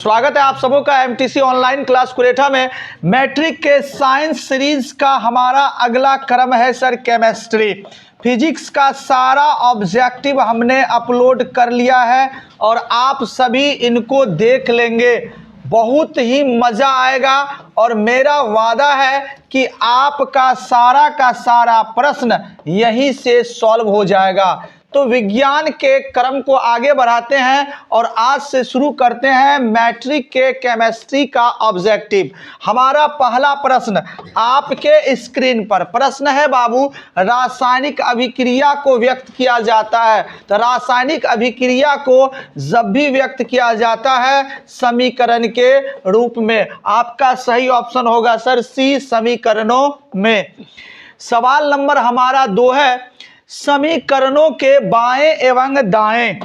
स्वागत है आप सबों का एमटीसी ऑनलाइन क्लास कुरेठा में। मैट्रिक के साइंस सीरीज का हमारा अगला क्रम है सर केमिस्ट्री। फिजिक्स का सारा ऑब्जेक्टिव हमने अपलोड कर लिया है और आप सभी इनको देख लेंगे, बहुत ही मज़ा आएगा और मेरा वादा है कि आपका सारा का सारा प्रश्न यहीं से सॉल्व हो जाएगा। तो विज्ञान के क्रम को आगे बढ़ाते हैं और आज से शुरू करते हैं मैट्रिक के केमिस्ट्री का ऑब्जेक्टिव। हमारा पहला प्रश्न आपके स्क्रीन पर प्रश्न है बाबू, रासायनिक अभिक्रिया को व्यक्त किया जाता है। तो रासायनिक अभिक्रिया को जब भी व्यक्त किया जाता है समीकरण के रूप में, आपका सही ऑप्शन होगा सर सी, समीकरणों में। सवाल नंबर हमारा 2 है, समीकरणों के बाएं एवं दाएं,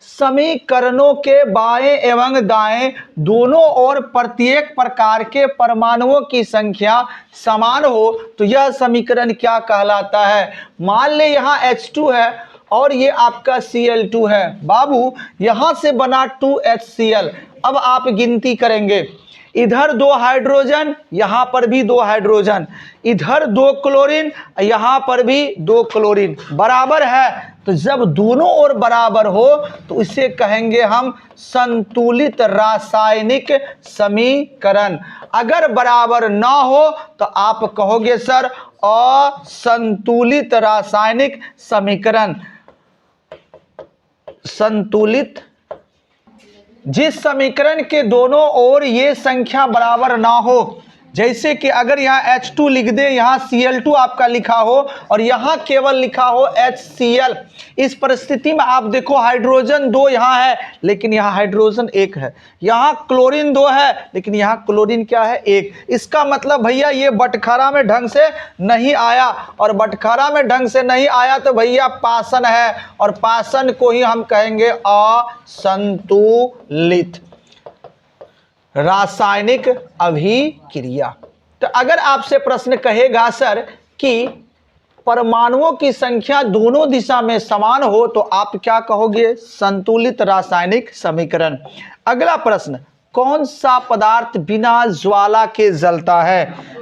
समीकरणों के बाएं एवं दाएं दोनों ओर प्रत्येक प्रकार के परमाणुओं की संख्या समान हो तो यह समीकरण क्या कहलाता है। मान ले यहाँ H2 है और ये आपका Cl2 है बाबू, यहाँ से बना 2HCl। अब आप गिनती करेंगे, इधर 2 हाइड्रोजन, यहाँ पर भी 2 हाइड्रोजन, इधर 2 क्लोरीन, यहाँ पर भी 2 क्लोरीन, बराबर है। तो जब दोनों ओर बराबर हो तो इसे कहेंगे हम संतुलित रासायनिक समीकरण। अगर बराबर ना हो तो आप कहोगे सर असंतुलित रासायनिक समीकरण। संतुलित, जिस समीकरण के दोनों ओर ये संख्या बराबर ना हो, जैसे कि अगर यहाँ H2 लिख दे, यहाँ Cl2 आपका लिखा हो और यहाँ केवल लिखा हो HCl, इस परिस्थिति में आप देखो हाइड्रोजन 2 यहाँ है लेकिन यहाँ हाइड्रोजन 1 है, यहाँ क्लोरीन 2 है लेकिन यहाँ क्लोरीन क्या है 1। इसका मतलब भैया ये बटखरा में ढंग से नहीं आया, और बटखरा में ढंग से नहीं आया तो भैया पाषण है, और पाषण को ही हम कहेंगे असंतुलित रासायनिक अभिक्रिया। तो अगर आपसे प्रश्न कहेगा सर कि परमाणुओं की संख्या दोनों दिशा में समान हो तो आप क्या कहोगे, संतुलित रासायनिक समीकरण। अगला प्रश्न, कौन सा पदार्थ बिना ज्वाला के जलता है।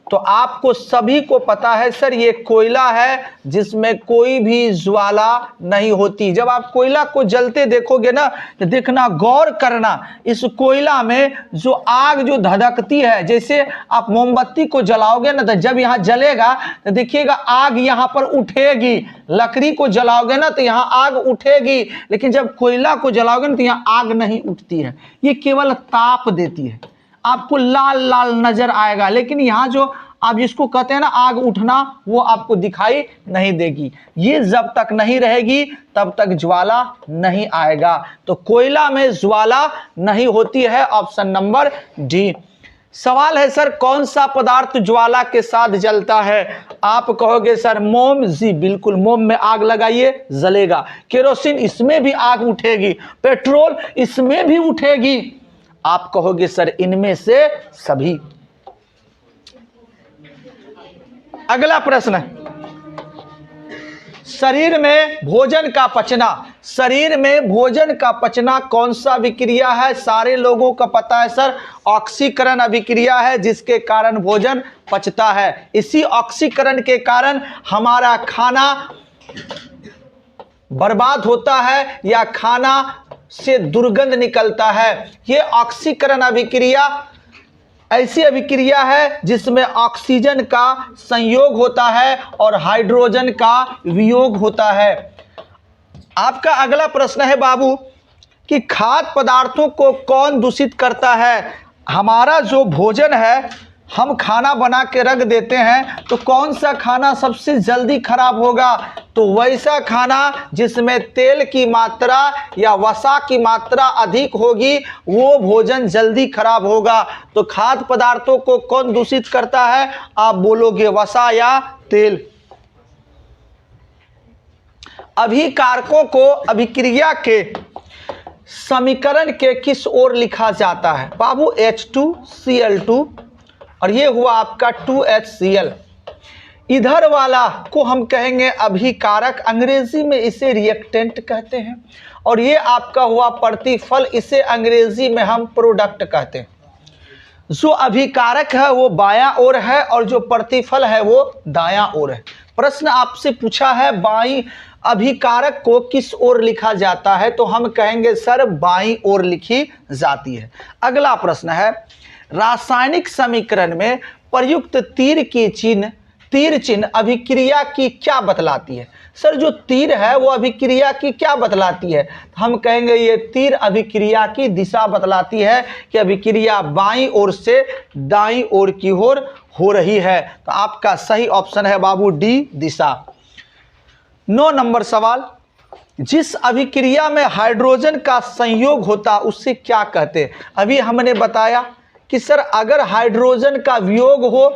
तो आपको सभी को पता है सर ये कोयला है जिसमें कोई भी ज्वाला नहीं होती। जब आप कोयला को जलते देखोगे ना तो देखना, गौर करना, इस कोयला में जो आग जो धधकती है, जैसे आप मोमबत्ती को जलाओगे ना तो जब यहाँ जलेगा तो देखिएगा आग यहाँ पर उठेगी, लकड़ी को जलाओगे ना तो यहाँ आग उठेगी, लेकिन जब कोयला को जलाओगे ना तो यहाँ आग नहीं उठती है, ये केवल ताप देती है, आपको लाल लाल नजर आएगा, लेकिन यहाँ जो आप जिसको कहते हैं ना आग उठना, वो आपको दिखाई नहीं देगी। ये जब तक नहीं रहेगी तब तक ज्वाला नहीं आएगा। तो कोयला में ज्वाला नहीं होती है, ऑप्शन नंबर डी। सवाल है सर कौन सा पदार्थ ज्वाला के साथ जलता है। आप कहोगे सर मोम, जी बिल्कुल, मोम में आग लगाइए जलेगा। केरोसिन, इसमें भी आग उठेगी। पेट्रोल, इसमें भी उठेगी। आप कहोगे सर इनमें से सभी। अगला प्रश्न, शरीर में भोजन का पचना, शरीर में भोजन का पचना कौन सा अभिक्रिया है। सारे लोगों को पता है सर ऑक्सीकरण अभिक्रिया है जिसके कारण भोजन पचता है। इसी ऑक्सीकरण के कारण हमारा खाना बर्बाद होता है या खाना से दुर्गंध निकलता है। ये ऑक्सीकरण अभिक्रिया ऐसी अभिक्रिया है जिसमें ऑक्सीजन का संयोग होता है और हाइड्रोजन का वियोग होता है। आपका अगला प्रश्न है बाबू कि खाद्य पदार्थों को कौन दूषित करता है। हमारा जो भोजन है, हम खाना बना के रख देते हैं तो कौन सा खाना सबसे जल्दी खराब होगा। तो वैसा खाना जिसमें तेल की मात्रा या वसा की मात्रा अधिक होगी वो भोजन जल्दी खराब होगा। तो खाद्य पदार्थों को कौन दूषित करता है, आप बोलोगे वसा या तेल। अभिकारकों को अभिक्रिया के समीकरण के किस ओर लिखा जाता है बाबू। H2Cl2 और ये हुआ आपका 2HCl। इधर वाला को हम कहेंगे अभिकारक, अंग्रेजी में इसे रिएक्टेंट कहते हैं। और ये आपका हुआ प्रतिफल, इसे अंग्रेजी में हम प्रोडक्ट कहते हैं। जो अभिकारक है वो बायां ओर है और जो प्रतिफल है वो दायां ओर है। प्रश्न आपसे पूछा है बाईं अभिकारक को किस ओर लिखा जाता है, तो हम कहेंगे सर बाईं ओर लिखी जाती है। अगला प्रश्न है, रासायनिक समीकरण में प्रयुक्त तीर चिन्ह अभिक्रिया की क्या बतलाती है। सर जो तीर है वो अभिक्रिया की क्या बतलाती है, हम कहेंगे ये तीर अभिक्रिया की दिशा बतलाती है कि अभिक्रिया बाईं ओर से दाईं ओर की ओर हो रही है। तो आपका सही ऑप्शन है बाबू डी, दिशा। 9 नंबर सवाल, जिस अभिक्रिया में हाइड्रोजन का संयोग होता उससे क्या कहते हैं। अभी हमने बताया कि सर अगर हाइड्रोजन का वियोग हो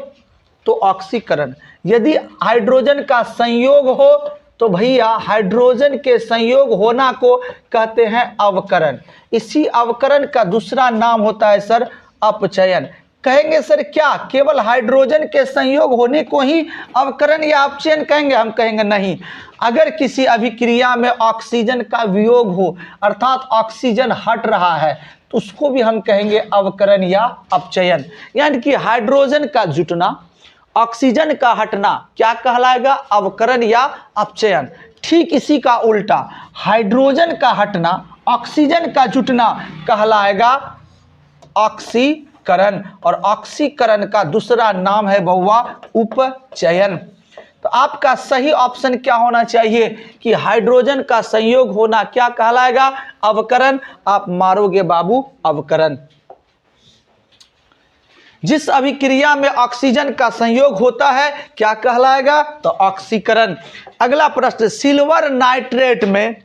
तो ऑक्सीकरण, यदि हाइड्रोजन का संयोग हो तो भैया हाइड्रोजन के संयोग होना को कहते हैं अवकरण। इसी अवकरण का दूसरा नाम होता है सर अपचयन। कहेंगे सर क्या केवल हाइड्रोजन के संयोग होने को ही अवकरण या अपचयन कहेंगे, हम कहेंगे नहीं। अगर किसी अभिक्रिया में ऑक्सीजन का वियोग हो अर्थात ऑक्सीजन हट रहा है तो उसको भी हम कहेंगे अवकरण या अपचयन। यानी कि हाइड्रोजन का जुटना, ऑक्सीजन का हटना क्या कहलाएगा, अवकरण या अपचयन। ठीक इसी का उल्टा हाइड्रोजन का हटना, ऑक्सीजन का जुटना कहलाएगा ऑक्सीकरण, और ऑक्सीकरण का दूसरा नाम है बउआ उपचयन। तो आपका सही ऑप्शन क्या होना चाहिए कि हाइड्रोजन का संयोग होना क्या कहलाएगा, अवकरण। आप मारोगे बाबू अवकरण। जिस अभिक्रिया में ऑक्सीजन का संयोग होता है क्या कहलाएगा, तो ऑक्सीकरण। अगला प्रश्न, सिल्वर नाइट्रेट में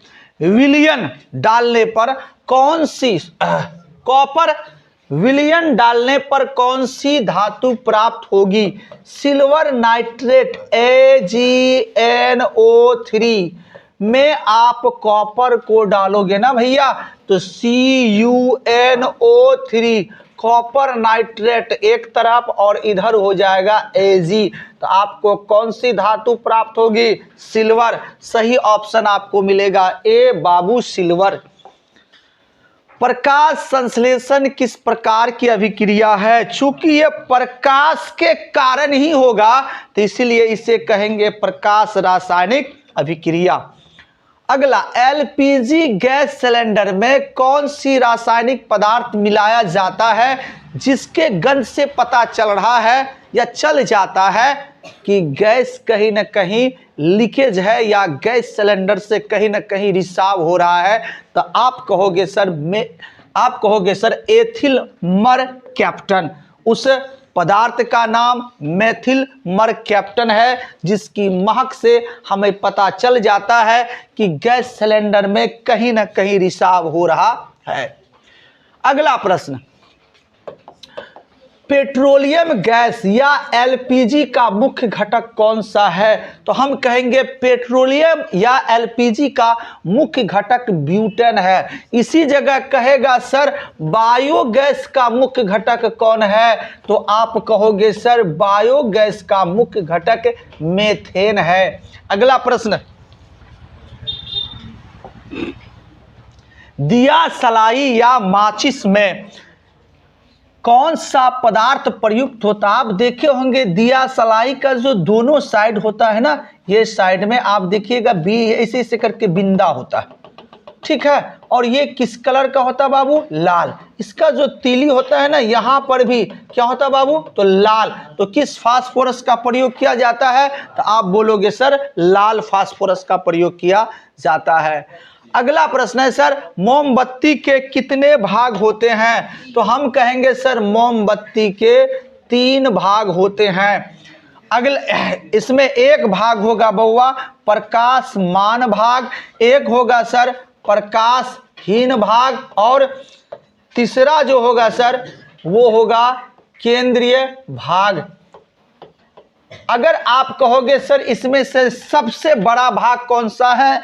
विलयन डालने पर कौन सी कॉपर विलयन डालने पर कौन सी धातु प्राप्त होगी। सिल्वर नाइट्रेट AgNO3 में आप कॉपर को डालोगे ना भैया तो CuNO3 कॉपर नाइट्रेट एक तरफ और इधर हो जाएगा Ag, तो आपको कौन सी धातु प्राप्त होगी, सिल्वर। सही ऑप्शन आपको मिलेगा ए बाबू सिल्वर। प्रकाश संश्लेषण किस प्रकार की अभिक्रिया है, चूंकि यह प्रकाश के कारण ही होगा तो इसीलिए इसे कहेंगे प्रकाश रासायनिक अभिक्रिया। अगला, एलपीजी गैस सिलेंडर में कौन सी रासायनिक पदार्थ मिलाया जाता है जिसके गंध से पता चल रहा है या चल जाता है कि गैस कहीं ना कहीं लीकेज है या गैस सिलेंडर से कहीं ना कहीं रिसाव हो रहा है, तो आप कहोगे सर एथिल मरकैप्टन। उस पदार्थ का नाम मेथिल मरकैप्टन है जिसकी महक से हमें पता चल जाता है कि गैस सिलेंडर में कहीं ना कहीं रिसाव हो रहा है। अगला प्रश्न, पेट्रोलियम गैस या एलपीजी का मुख्य घटक कौन सा है, तो हम कहेंगे पेट्रोलियम या एलपीजी का मुख्य घटक ब्यूटेन है। इसी जगह कहेगा सर बायोगैस का मुख्य घटक कौन है, तो आप कहोगे सर बायोगैस का मुख्य घटक मेथेन है। अगला प्रश्न, दिया सलाई या माचिस में कौन सा पदार्थ प्रयुक्त होता है। आप देखे होंगे दिया सलाई का जो दोनों साइड होता है ना, ये साइड में आप देखिएगा बी ऐसे ऐसे करके बिंदा होता है, ठीक है, और ये किस कलर का होता है बाबू, लाल। इसका जो तीली होता है ना यहाँ पर भी क्या होता है बाबू, तो लाल। तो किस फास्फोरस का प्रयोग किया जाता है, तो आप बोलोगे सर लाल फास्फोरस का प्रयोग किया जाता है। अगला प्रश्न है सर मोमबत्ती के कितने भाग होते हैं, तो हम कहेंगे सर मोमबत्ती के 3 भाग होते हैं। इसमें एक भाग होगा बउआ प्रकाशमान भाग, एक होगा सर प्रकाशहीन भाग, और तीसरा जो होगा सर वो होगा केंद्रीय भाग। अगर आप कहोगे सर इसमें से सबसे बड़ा भाग कौन सा है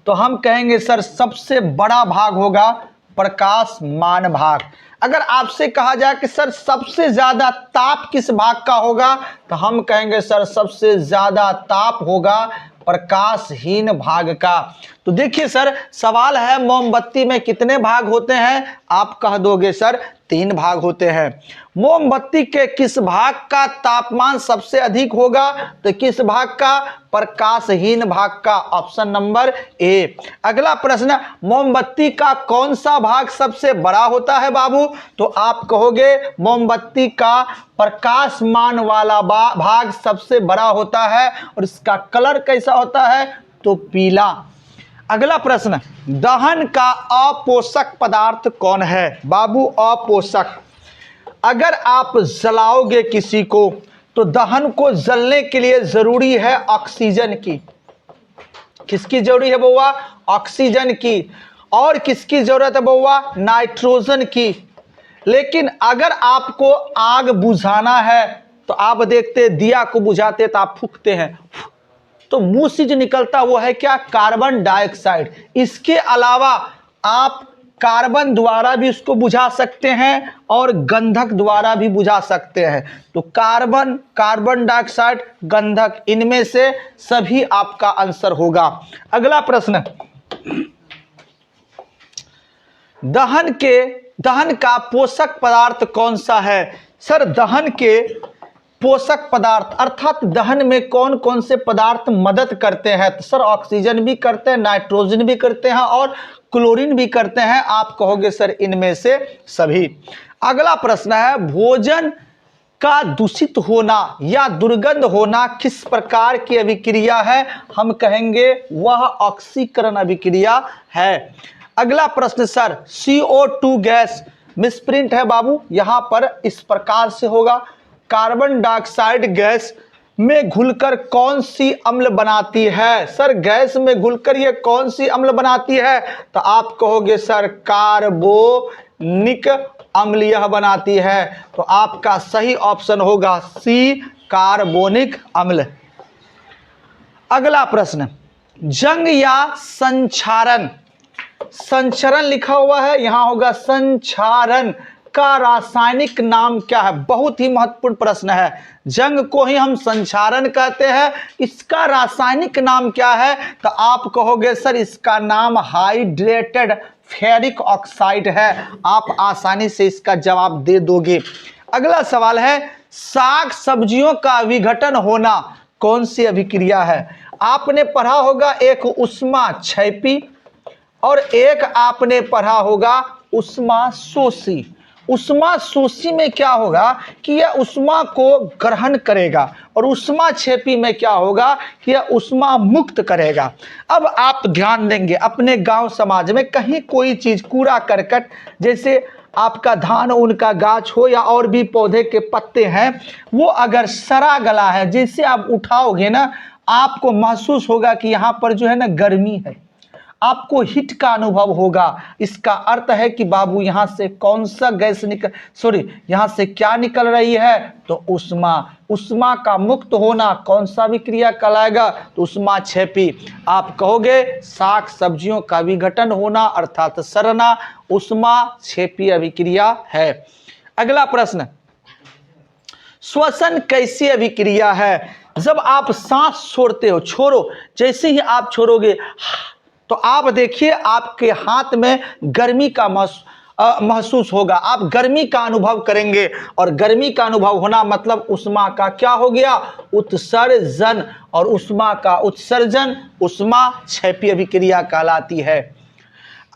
तो हम कहेंगे सर सबसे बड़ा भाग होगा प्रकाशमान भाग। अगर आपसे कहा जाए कि सर सबसे ज्यादा ताप किस भाग का होगा, तो हम कहेंगे सर सबसे ज्यादा ताप होगा प्रकाशहीन भाग का। तो देखिए सर सवाल है मोमबत्ती में कितने भाग होते हैं, आप कह दोगे सर 3 भाग होते हैं। मोमबत्ती के किस भाग का तापमान सबसे अधिक होगा, तो किस भाग का, प्रकाशहीन भाग का, ऑप्शन नंबर ए। अगला प्रश्न, मोमबत्ती का कौन सा भाग सबसे बड़ा होता है बाबू, तो आप कहोगे मोमबत्ती का प्रकाशमान वाला भाग सबसे बड़ा होता है और इसका कलर कैसा होता है, तो पीला। अगला प्रश्न, दहन का अपोषक पदार्थ कौन है बाबू, अपोषक। अगर आप जलाओगे किसी को तो दहन को जलने के लिए जरूरी है ऑक्सीजन की। किसकी जरूरी है बउआ, ऑक्सीजन की। और किसकी जरूरत है बउआ, नाइट्रोजन की। लेकिन अगर आपको आग बुझाना है तो आप देखते दिया को बुझाते तो आप फूंकते हैं, तो मुंह से जो निकलता वो है क्या, कार्बन डाइऑक्साइड। इसके अलावा आप कार्बन द्वारा भी उसको बुझा सकते हैं और गंधक द्वारा भी बुझा सकते हैं। तो कार्बन डाइऑक्साइड, गंधक, इनमें से सभी आपका आंसर होगा। अगला प्रश्न, दहन का पोषक पदार्थ कौन सा है। सर दहन के पोषक पदार्थ अर्थात दहन में कौन कौन से पदार्थ मदद करते हैं, तो सर ऑक्सीजन भी करते हैं, नाइट्रोजन भी करते हैं और क्लोरीन भी करते हैं। आप कहोगे सर इनमें से सभी। अगला प्रश्न है, भोजन का दूषित होना या दुर्गंध होना किस प्रकार की अभिक्रिया है, हम कहेंगे वह ऑक्सीकरण अभिक्रिया है। अगला प्रश्न सर, CO2 गैस मिसप्रिंट है बाबू, यहां पर इस प्रकार से होगा, कार्बन डाइऑक्साइड गैस में घुलकर कौन सी अम्ल बनाती है। सर गैस में घुलकर ये कौन सी अम्ल बनाती है, तो आप कहोगे सर कार्बोनिक अम्ल यह बनाती है। तो आपका सही ऑप्शन होगा सी, कार्बोनिक अम्ल। अगला प्रश्न, जंग या संक्षारण, संचरण लिखा हुआ है, यहां होगा संक्षारण का रासायनिक नाम क्या है। बहुत ही महत्वपूर्ण प्रश्न है। जंग को ही हम संक्षारण कहते हैं, इसका रासायनिक नाम क्या है, तो आप कहोगे सर इसका नाम हाइड्रेटेड फेरिक ऑक्साइड है। आप आसानी से इसका जवाब दे दोगे। अगला सवाल है, साग सब्जियों का विघटन होना कौन सी अभिक्रिया है। आपने पढ़ा होगा एक उष्मा क्षैपी और एक आपने पढ़ा होगा उष्मा शोषी। उष्मा शोषी में क्या होगा कि यह उष्मा को ग्रहण करेगा और उष्मा क्षेपी में क्या होगा कि यह उष्मा मुक्त करेगा। अब आप ध्यान देंगे अपने गांव समाज में कहीं कोई चीज कूड़ा करकट, जैसे आपका धान उनका गाछ हो या और भी पौधे के पत्ते हैं, वो अगर सड़ा गला है, जैसे आप उठाओगे ना आपको महसूस होगा कि यहाँ पर जो है ना गर्मी है, आपको हीट का अनुभव होगा। इसका अर्थ है कि बाबू यहाँ से कौन सा गैस यहाँ से क्या निकल रही है, तो उष्मा। उष्मा का मुक्त होना कौन सा विक्रिया कहलाएगा, तो उष्मा क्षेपी। आप कहोगे साग सब्जियों का विघटन होना अर्थात सड़ना उष्मा क्षेपी अभिक्रिया है। अगला प्रश्न, श्वसन कैसी अभिक्रिया है। जब आप सांस छोड़ते हो, छोड़ो, जैसे ही आप छोड़ोगे तो आप देखिए आपके हाथ में गर्मी का महसूस होगा, आप गर्मी का अनुभव करेंगे और गर्मी का अनुभव होना मतलब उष्मा का क्या हो गया, उत्सर्जन। और उष्मा का उत्सर्जन उष्मा क्षैपी अभिक्रिया कहलाती है।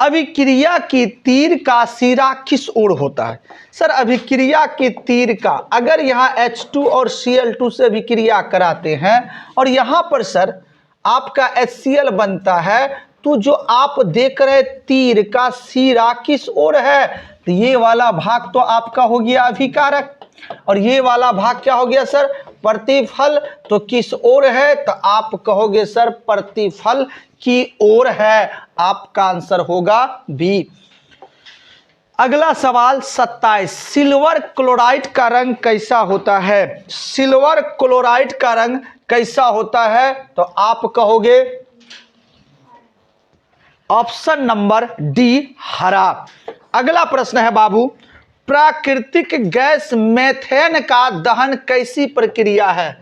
अभिक्रिया की तीर का सिरा किस ओर होता है। सर अभिक्रिया के तीर का, अगर यहाँ H2 और Cl2 से अभिक्रिया कराते हैं और यहाँ पर सर आपका HCl बनता है, तो जो आप देख रहे तीर का सिरा किस ओर है, तो ये वाला भाग तो आपका हो गया अभिकारक और ये वाला भाग क्या हो गया सर, प्रतिफल। तो किस ओर है, तो आप कहोगे सर प्रतिफल की ओर है। आपका आंसर होगा बी। अगला सवाल 27, सिल्वर क्लोराइड का रंग कैसा होता है। सिल्वर क्लोराइड का रंग कैसा होता है, तो आप कहोगे ऑप्शन नंबर डी हरा। अगला प्रश्न है बाबू, प्राकृतिक गैस मेथेन का दहन कैसी प्रक्रिया है?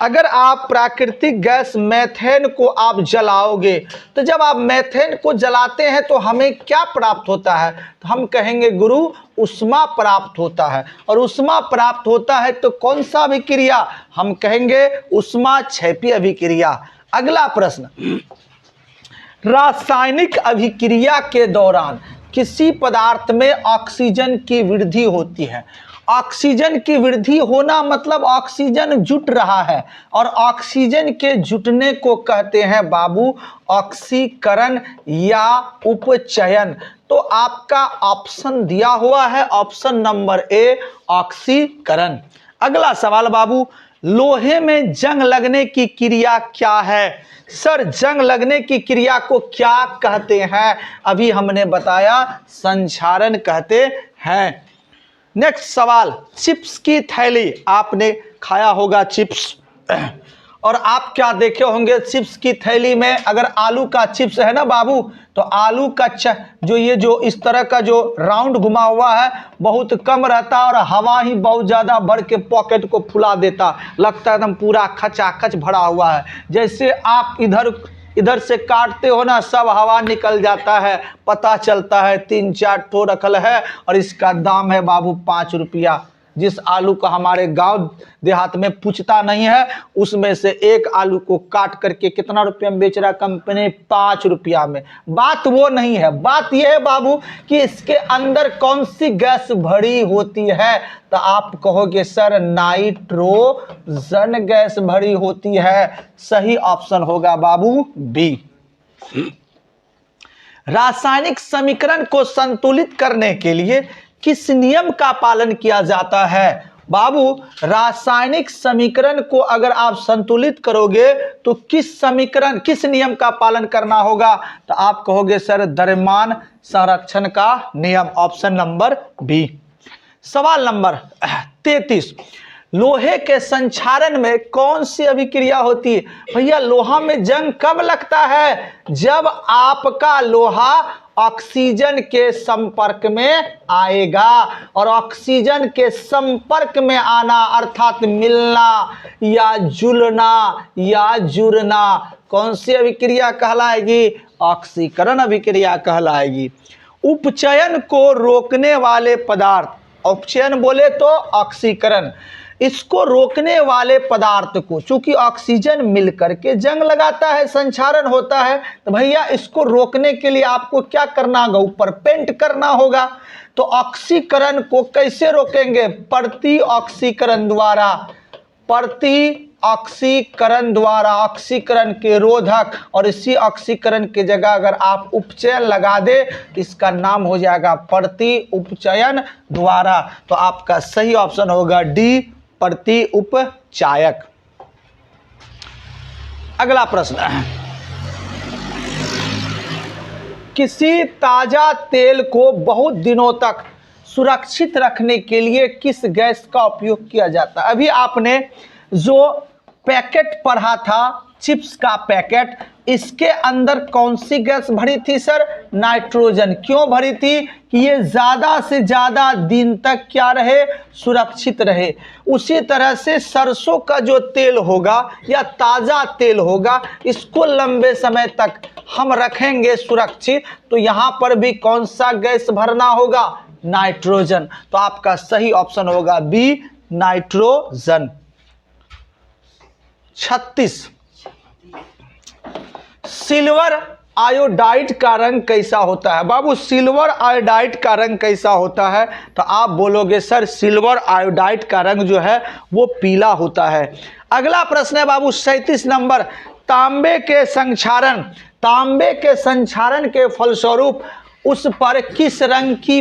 अगर आप प्राकृतिक गैस मेथेन को आप जलाओगे तो जब आप मेथेन को जलाते हैं तो हमें क्या प्राप्त होता है? तो हम कहेंगे गुरु उष्मा प्राप्त होता है। और उष्मा प्राप्त होता है तो कौन सा अभिक्रिया? हम कहेंगे उष्मा क्षैपी अभिक्रिया। अगला प्रश्न, रासायनिक अभिक्रिया के दौरान किसी पदार्थ में ऑक्सीजन की वृद्धि होती है। ऑक्सीजन की वृद्धि होना मतलब ऑक्सीजन जुट रहा है, और ऑक्सीजन के जुटने को कहते हैं बाबू ऑक्सीकरण या उपचयन। तो आपका ऑप्शन दिया हुआ है ऑप्शन नंबर ए ऑक्सीकरण। अगला सवाल बाबू, लोहे में जंग लगने की क्रिया क्या है? सर जंग लगने की क्रिया को क्या कहते हैं? अभी हमने बताया संक्षारण कहते हैं। नेक्स्ट सवाल, चिप्स की थैली, आपने खाया होगा चिप्स, और आप क्या देखे होंगे चिप्स की थैली में अगर आलू का चिप्स है ना बाबू, तो आलू का जो ये जो इस तरह का जो राउंड घुमा हुआ है बहुत कम रहता और हवा ही बहुत ज़्यादा भर के पॉकेट को फुला देता, लगता है एकदम पूरा खचाखच भरा हुआ है। जैसे आप इधर से काटते हो ना, सब हवा निकल जाता है, पता चलता है 3-4 ठो रखल है और इसका दाम है बाबू 5 रुपया। जिस आलू का हमारे गांव देहात में पूछता नहीं है, उसमें से एक आलू को काट करके कितना रुपया में बेच रहा कंपनी? 5 रुपया में। बात वो नहीं है, बात यह है बाबू कि इसके अंदर कौन सी गैस भरी होती है? तो आप कहोगे सर नाइट्रोजन गैस भरी होती है। सही ऑप्शन होगा बाबू बी। रासायनिक समीकरण को संतुलित करने के लिए किस नियम का पालन किया जाता है? बाबू रासायनिक समीकरण को अगर आप संतुलित करोगे तो किस नियम का पालन करना होगा? तो आप कहोगे सर द्रव्यमान संरक्षण का नियम, ऑप्शन नंबर बी। सवाल नंबर 33, लोहे के संक्षारण में कौन सी अभिक्रिया होती है? भैया लोहा में जंग कब लगता है? जब आपका लोहा ऑक्सीजन के संपर्क में आएगा, और ऑक्सीजन के संपर्क में आना अर्थात मिलना या जुड़ना कौन सी अभिक्रिया कहलाएगी? ऑक्सीकरण अभिक्रिया कहलाएगी। उपचयन को रोकने वाले पदार्थ, उपचयन बोले तो ऑक्सीकरण, इसको रोकने वाले पदार्थ को, चूंकि ऑक्सीजन मिलकर के जंग लगाता है, संक्षारण होता है, तो भैया इसको रोकने के लिए आपको क्या करना होगा? ऊपर पेंट करना होगा। तो ऑक्सीकरण को कैसे रोकेंगे? प्रति ऑक्सीकरण द्वारा, ऑक्सीकरण के रोधक, और इसी ऑक्सीकरण की जगह अगर आप उपचयन लगा दे तो इसका नाम हो जाएगा प्रति उपचयन द्वारा। तो आपका सही ऑप्शन होगा डी प्रति उपचायक। अगला प्रश्न, किसी ताजा तेल को बहुत दिनों तक सुरक्षित रखने के लिए किस गैस का उपयोग किया जाता है? अभी आपने जो पैकेट पढ़ा था चिप्स का पैकेट, इसके अंदर कौन सी गैस भरी थी सर? नाइट्रोजन। क्यों भरी थी? कि ये ज़्यादा से ज़्यादा दिन तक क्या रहे? सुरक्षित रहे। उसी तरह से सरसों का जो तेल होगा या ताज़ा तेल होगा, इसको लंबे समय तक हम रखेंगे सुरक्षित, तो यहाँ पर भी कौन सा गैस भरना होगा? नाइट्रोजन। तो आपका सही ऑप्शन होगा बी नाइट्रोजन। 36, सिल्वर आयोडाइड का रंग कैसा होता है? बाबू सिल्वर आयोडाइड का रंग कैसा होता है? तो आप बोलोगे सर सिल्वर आयोडाइड का रंग जो है वो पीला होता है। अगला प्रश्न है बाबू 37 नंबर, तांबे के संक्षारण के फलस्वरूप उस पर किस रंग की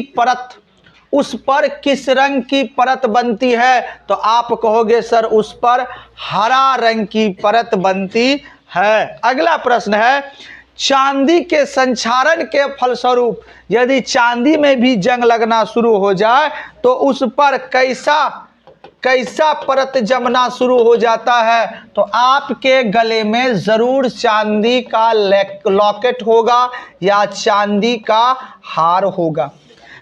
परत बनती है? तो आप कहोगे सर उस पर हरा रंग की परत बनती है। अगला प्रश्न है, चांदी के संक्षारण के फलस्वरूप यदि चांदी में भी जंग लगना शुरू हो जाए तो उस पर कैसा परत जमना शुरू हो जाता है, तो आपके गले में जरूर चांदी का लॉकेट होगा या चांदी का हार होगा।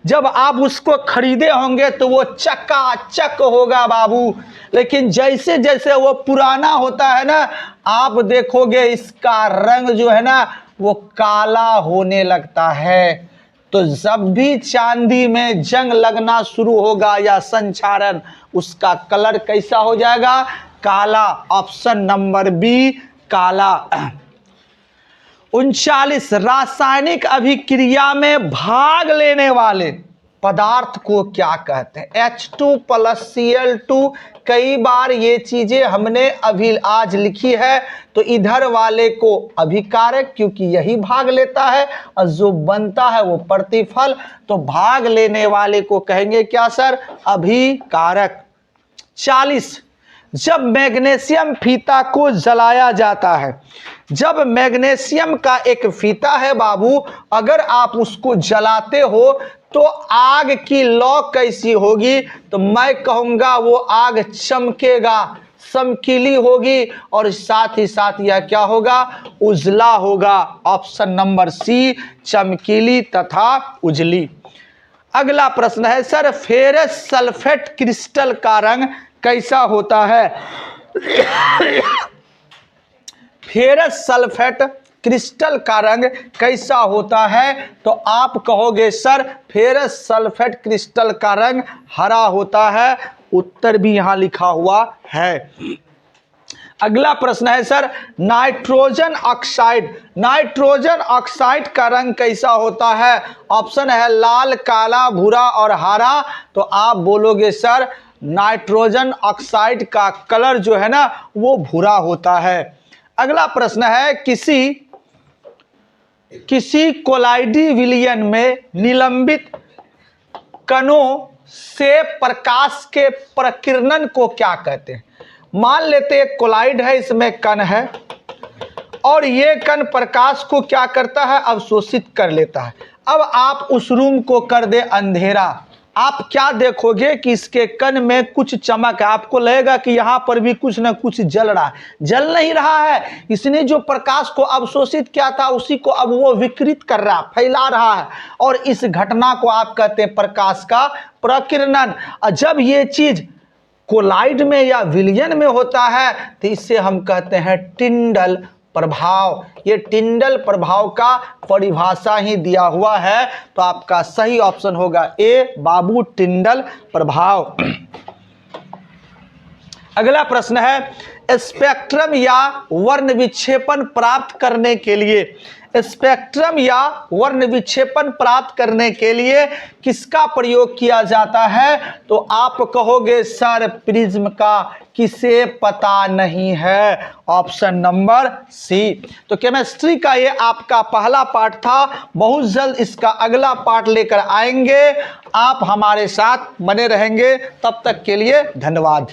जब आप उसको खरीदे होंगे तो वो चकाचक होगा बाबू, लेकिन जैसे जैसे वो पुराना होता है ना, आप देखोगे इसका रंग जो है ना वो काला होने लगता है। तो जब भी चांदी में जंग लगना शुरू होगा या संक्षारण, उसका कलर कैसा हो जाएगा? काला। ऑप्शन नंबर बी, काला। 39, रासायनिक अभिक्रिया में भाग लेने वाले पदार्थ को क्या कहते हैं? H2+Cl2। कई बार ये चीजें हमने अभी आज लिखी है, तो इधर वाले को अभिकारक, क्योंकि यही भाग लेता है, और जो बनता है वो प्रतिफल, तो भाग लेने वाले को कहेंगे क्या सर? अभिकारक। 40, जब मैग्नीशियम फीता को जलाया जाता है, जब मैग्नीशियम का एक फीता है बाबू, अगर आप उसको जलाते हो तो आग की लौ कैसी होगी? तो मैं कहूंगा वो आग चमकेगा, चमकीली होगी, और साथ ही साथ यह क्या होगा? उजला होगा। ऑप्शन नंबर सी, चमकीली तथा उजली। अगला प्रश्न है सर, फेरस सल्फेट क्रिस्टल का रंग कैसा होता है? फेरस सल्फेट क्रिस्टल का रंग कैसा होता है? तो आप कहोगे सर फेरस सल्फेट क्रिस्टल का रंग हरा होता है। उत्तर भी यहां लिखा हुआ है। अगला प्रश्न है sir, nitrogen oxide, nitrogen oxide का रंग कैसा होता है? ऑप्शन है लाल, काला, भूरा और हरा। तो आप बोलोगे सर नाइट्रोजन ऑक्साइड का कलर जो है ना वो भूरा होता है। अगला प्रश्न है, किसी कोलाइडी विलयन में निलंबित कणों से प्रकाश के प्रकीर्णन को क्या कहते हैं? मान लेते एक कोलाइड है, इसमें कण है, और ये कण प्रकाश को क्या करता है? अवशोषित कर लेता है। अब आप उस रूम को कर दे अंधेरा, आप क्या देखोगे कि इसके कण में कुछ चमक है, आपको लगेगा कि यहाँ पर भी कुछ ना कुछ जल रहा है। जल नहीं रहा है, इसने जो प्रकाश को अवशोषित किया था उसी को अब वो विकृत कर रहा, फैला रहा है, और इस घटना को आप कहते हैं प्रकाश का प्रकीर्णन। जब ये चीज कोलाइड में या विलयन में होता है तो इसे हम कहते हैं टिंडल प्रभाव। ये टिंडल प्रभाव का परिभाषा ही दिया हुआ है, तो आपका सही ऑप्शन होगा ए बाबू, टिंडल प्रभाव। अगला प्रश्न है, स्पेक्ट्रम या वर्ण विक्षेपण प्राप्त करने के लिए, स्पेक्ट्रम या वर्ण विक्षेपण प्राप्त करने के लिए किसका प्रयोग किया जाता है? तो आप कहोगे सर प्रिज्म का। किसे पता नहीं है? Option number C. तो केमिस्ट्री का ये आपका पहला पार्ट था। बहुत जल्द इसका अगला पार्ट लेकर आएंगे। आप हमारे साथ बने रहेंगे। तब तक के लिए धन्यवाद।